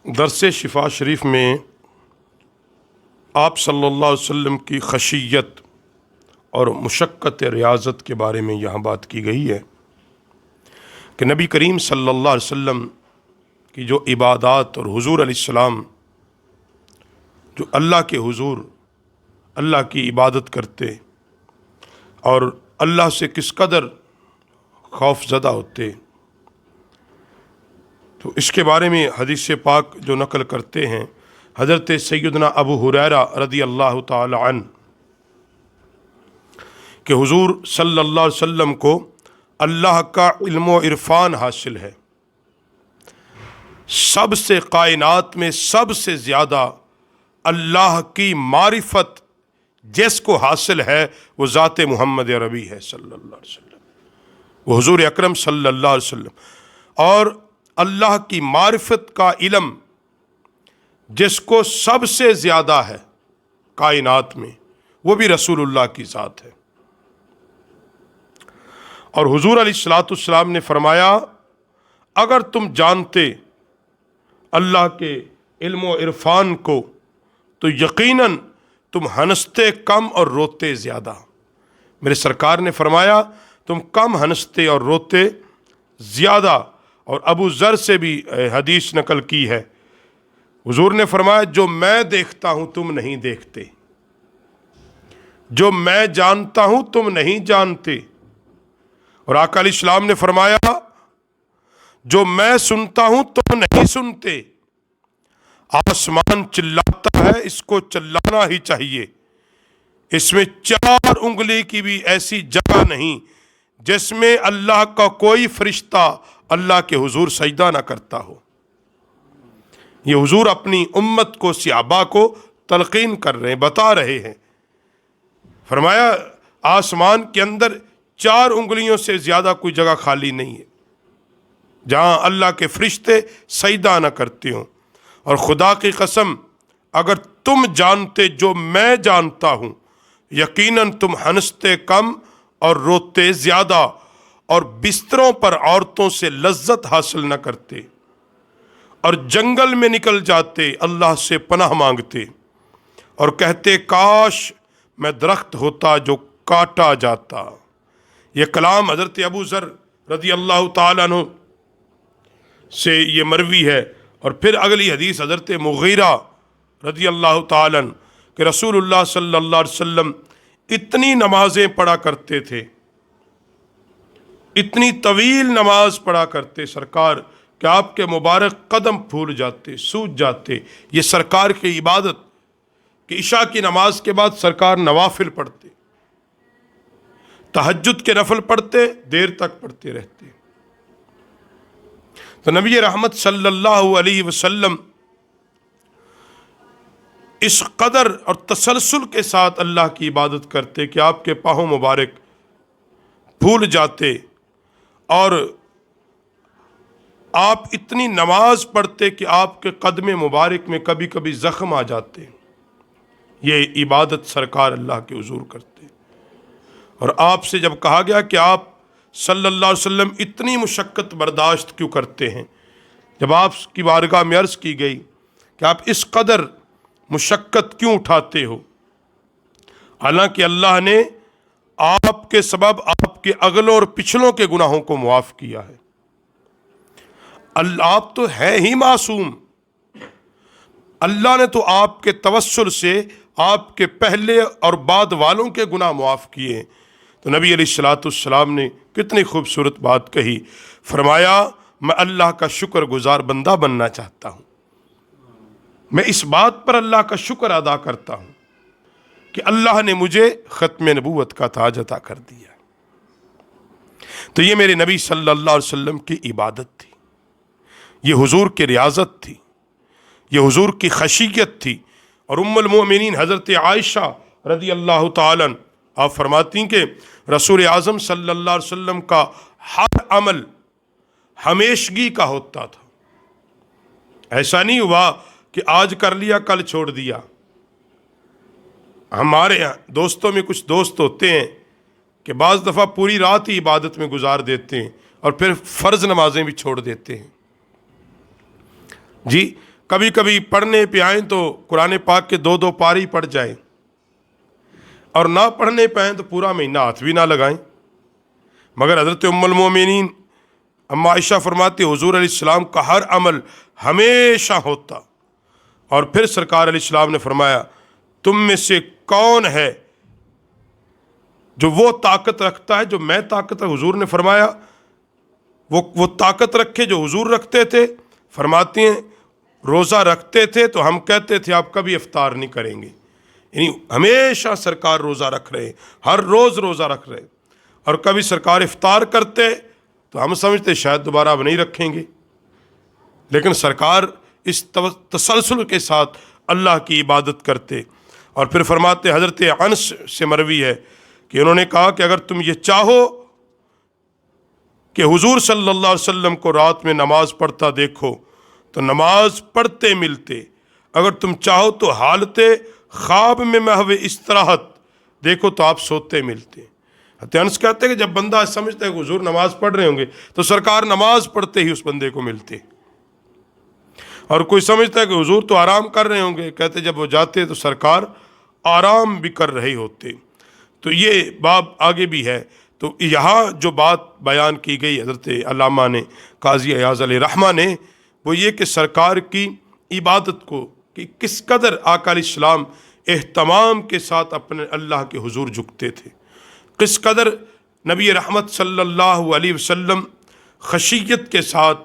درس شفا شریف میں آپ صلی اللہ علیہ وسلم کی خشیت اور مشقت ریاضت کے بارے میں یہاں بات کی گئی ہے کہ نبی کریم صلی اللہ علیہ وسلم کی جو عبادات اور حضور علیہ السلام جو اللہ کے حضور اللہ کی عبادت کرتے اور اللہ سے کس قدر خوف زدہ ہوتے، تو اس کے بارے میں حدیث پاک جو نقل کرتے ہیں حضرت سیدنا ابو ہریرہ رضی اللہ تعالی عنہ کہ حضور صلی اللہ علیہ وسلم کو اللہ کا علم و عرفان حاصل ہے، سب سے کائنات میں سب سے زیادہ اللہ کی معرفت جس کو حاصل ہے وہ ذات محمد عربی ہے صلی اللہ علیہ وسلم، وہ حضور اکرم صلی اللہ علیہ وسلم۔ اور اللہ کی معرفت کا علم جس کو سب سے زیادہ ہے کائنات میں وہ بھی رسول اللہ کی ذات ہے۔ اور حضور علیہ الصلوۃ والسلام نے فرمایا اگر تم جانتے اللہ کے علم و عرفان کو تو یقیناً تم ہنستے کم اور روتے زیادہ۔ میرے سرکار نے فرمایا تم کم ہنستے اور روتے زیادہ۔ اور ابو ذر سے بھی حدیث نقل کی ہے، حضور نے فرمایا جو میں دیکھتا ہوں تم نہیں دیکھتے، جو میں جانتا ہوں تم نہیں جانتے۔ اور آقا علیہ السلام نے فرمایا جو میں سنتا ہوں تم نہیں سنتے۔ آسمان چلاتا ہے، اس کو چلانا ہی چاہیے، اس میں 4 انگلی کی بھی ایسی جگہ نہیں جس میں اللہ کا کوئی فرشتہ اللہ کے حضور سجدہ نہ کرتا ہو۔ یہ حضور اپنی امت کو صحابہ کو تلقین کر رہے ہیں، بتا رہے ہیں۔ فرمایا آسمان کے اندر 4 انگلیوں سے زیادہ کوئی جگہ خالی نہیں ہے جہاں اللہ کے فرشتے سجدہ نہ کرتے ہوں۔ اور خدا کی قسم اگر تم جانتے جو میں جانتا ہوں یقیناً تم ہنستے کم اور روتے زیادہ، اور بستروں پر عورتوں سے لذت حاصل نہ کرتے، اور جنگل میں نکل جاتے اللہ سے پناہ مانگتے اور کہتے کاش میں درخت ہوتا جو کاٹا جاتا۔ یہ کلام حضرت ابو ذر رضی اللہ تعالیٰ عنہ سے یہ مروی ہے۔ اور پھر اگلی حدیث حضرت مغیرہ رضی اللہ تعالیٰ عنہ کہ رسول اللہ صلی اللہ علیہ وسلم اتنی نمازیں پڑھا کرتے تھے، اتنی طویل نماز پڑھا کرتے سرکار کہ آپ کے مبارک قدم پھول جاتے، سوج جاتے۔ یہ سرکار کی عبادت کہ عشاء کی نماز کے بعد سرکار نوافل پڑھتے، تہجد کے نفل پڑھتے، دیر تک پڑھتے رہتے۔ تو نبی رحمت صلی اللہ علیہ وسلم اس قدر اور تسلسل کے ساتھ اللہ کی عبادت کرتے کہ آپ کے پاؤں مبارک پھول جاتے، اور آپ اتنی نماز پڑھتے کہ آپ کے قدم مبارک میں کبھی کبھی زخم آ جاتے۔ یہ عبادت سرکار اللہ کے حضور کرتے۔ اور آپ سے جب کہا گیا کہ آپ صلی اللہ علیہ وسلم اتنی مشقت برداشت کیوں کرتے ہیں، جب آپ کی بارگاہ میں عرض کی گئی کہ آپ اس قدر مشقت کیوں اٹھاتے ہو، حالانکہ اللہ نے آپ کے سبب آپ کے اگلوں اور پچھلوں کے گناہوں کو معاف کیا ہے، آپ تو ہے ہی معصوم، اللہ نے تو آپ کے توسل سے آپ کے پہلے اور بعد والوں کے گناہ معاف کیے ہیں۔ تو نبی علیہ الصلوۃ والسلام نے کتنی خوبصورت بات کہی، فرمایا میں اللہ کا شکر گزار بندہ بننا چاہتا ہوں، میں اس بات پر اللہ کا شکر ادا کرتا ہوں کہ اللہ نے مجھے ختم نبوت کا تاج عطا کر دیا۔ تو یہ میرے نبی صلی اللہ علیہ وسلم کی عبادت تھی، یہ حضور کی ریاضت تھی، یہ حضور کی خشیت تھی۔ اور ام المؤمنین حضرت عائشہ رضی اللہ تعالیٰ عنہ آپ فرماتی ہیں کہ رسول اعظم صلی اللہ علیہ وسلم کا ہر عمل ہمیشگی کا ہوتا تھا، ایسا نہیں ہوا کہ آج کر لیا کل چھوڑ دیا۔ ہمارے یہاں دوستوں میں کچھ دوست ہوتے ہیں کہ بعض دفعہ پوری رات ہی عبادت میں گزار دیتے ہیں اور پھر فرض نمازیں بھی چھوڑ دیتے ہیں۔ جی کبھی کبھی پڑھنے پہ آئیں تو قرآن پاک کے 2 پارے پڑھ جائیں، اور نہ پڑھنے پہ آئیں تو پورا مہینہ ہاتھ بھی نہ لگائیں۔ مگر حضرت ام المومنین اما عائشہ فرماتی حضور علیہ السلام کا ہر عمل ہمیشہ ہوتا، اور پھر سرکار علیہ السلام نے فرمایا تم میں سے کون ہے جو وہ طاقت رکھتا ہے جو میں طاقت رکھ، حضور نے فرمایا وہ طاقت رکھے جو حضور رکھتے تھے۔ فرماتی ہیں روزہ رکھتے تھے تو ہم کہتے تھے آپ کبھی افطار نہیں کریں گے، یعنی ہمیشہ سرکار روزہ رکھ رہے، ہر روز روزہ رکھ رہے، اور کبھی سرکار افطار کرتے تو ہم سمجھتے شاید دوبارہ اب نہیں رکھیں گے، لیکن سرکار اس تسلسل کے ساتھ اللہ کی عبادت کرتے۔ اور پھر فرماتے حضرت انس سے مروی ہے کہ انہوں نے کہا کہ اگر تم یہ چاہو کہ حضور صلی اللہ علیہ وسلم کو رات میں نماز پڑھتا دیکھو تو نماز پڑھتے ملتے، اگر تم چاہو تو حالت خواب میں محو استراحت دیکھو تو آپ سوتے ملتے۔ حضرت انس کہتے ہیں کہ جب بندہ سمجھتا ہے کہ حضور نماز پڑھ رہے ہوں گے تو سرکار نماز پڑھتے ہی اس بندے کو ملتے، اور کوئی سمجھتا ہے کہ حضور تو آرام کر رہے ہوں گے، کہتے جب وہ جاتے تو سرکار آرام بھی کر رہے ہوتے۔ تو یہ باب آگے بھی ہے۔ تو یہاں جو بات بیان کی گئی حضرت علامہ نے، قاضی ایاز علیہ رحمہ نے، وہ یہ کہ سرکار کی عبادت کو کہ کس قدر آقا علیہ السلام اہتمام کے ساتھ اپنے اللہ کے حضور جھکتے تھے، کس قدر نبی رحمت صلی اللہ علیہ وسلم خشیت کے ساتھ،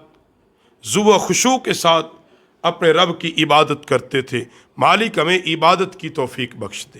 ذو و خشوع کے ساتھ اپنے رب کی عبادت کرتے تھے۔ مالک ہمیں عبادت کی توفیق بخش دے۔